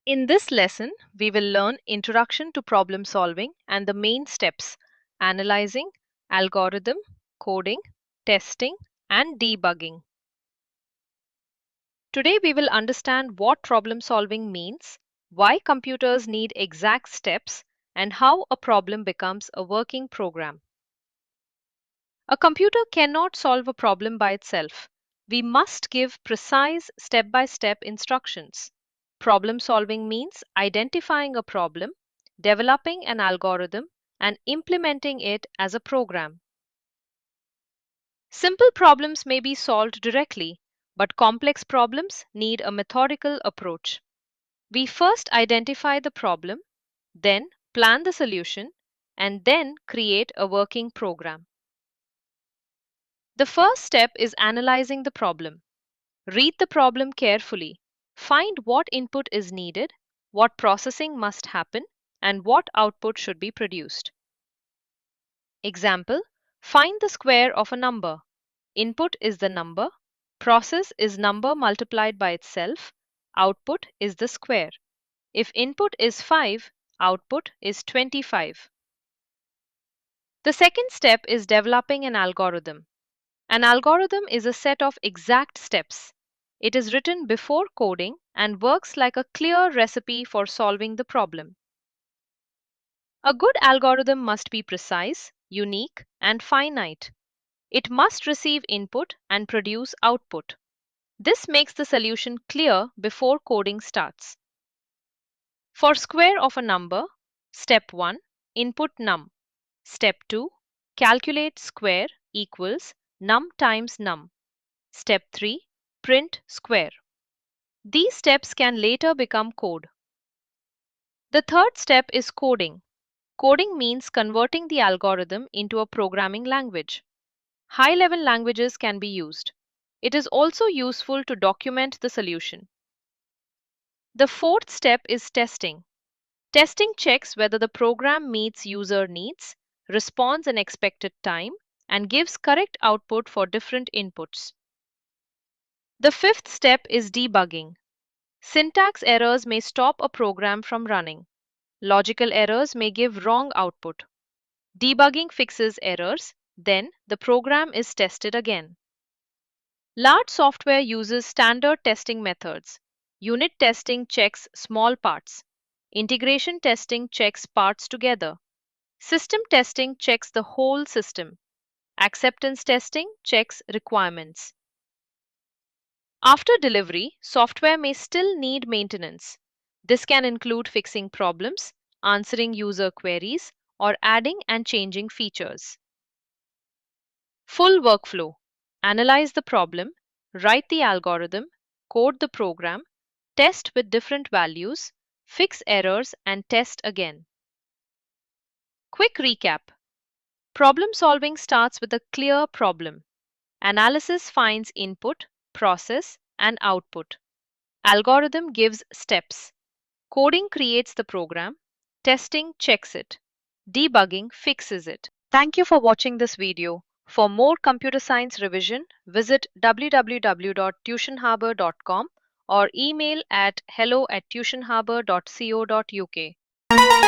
In this lesson, we will learn Introduction to Problem Solving and the main steps: analyzing, algorithm, coding, testing, and debugging. Today, we will understand what problem solving means, why computers need exact steps, and how a problem becomes a working program. A computer cannot solve a problem by itself. We must give precise step-by-step instructions. Problem solving means identifying a problem, developing an algorithm, and implementing it as a program. Simple problems may be solved directly, but complex problems need a methodical approach. We first identify the problem, then plan the solution, and then create a working program. The first step is analyzing the problem. Read the problem carefully. Find what input is needed, what processing must happen, and what output should be produced. Example: find the square of a number. Input is the number, process is number multiplied by itself, output is the square. If input is 5, output is 25. The second step is developing an algorithm. An algorithm is a set of exact steps. It is written before coding and works like a clear recipe for solving the problem. A good algorithm must be precise, unique, and finite. It must receive input and produce output. This makes the solution clear before coding starts. For square of a number, step 1, input num. Step 2, calculate square equals num times num. Step 3, print square. These steps can later become code. The third step is coding. Coding means converting the algorithm into a programming language. High-level languages can be used. It is also useful to document the solution. The fourth step is testing. Testing checks whether the program meets user needs, responds in expected time, and gives correct output for different inputs. The fifth step is debugging. Syntax errors may stop a program from running. Logical errors may give wrong output. Debugging fixes errors, then the program is tested again. Large software uses standard testing methods. Unit testing checks small parts. Integration testing checks parts together. System testing checks the whole system. Acceptance testing checks requirements. After delivery, software may still need maintenance. This can include fixing problems, answering user queries, or adding and changing features. Full workflow: analyze the problem, write the algorithm, code the program, test with different values, fix errors, and test again. Quick recap: problem solving starts with a clear problem. Analysis finds input, process, and output. Algorithm gives steps. Coding creates the program. Testing checks it. Debugging fixes it. Thank you for watching this video. For more computer science revision, visit www.tuitionharbour.com or email at hello@tuitionharbour.co.uk.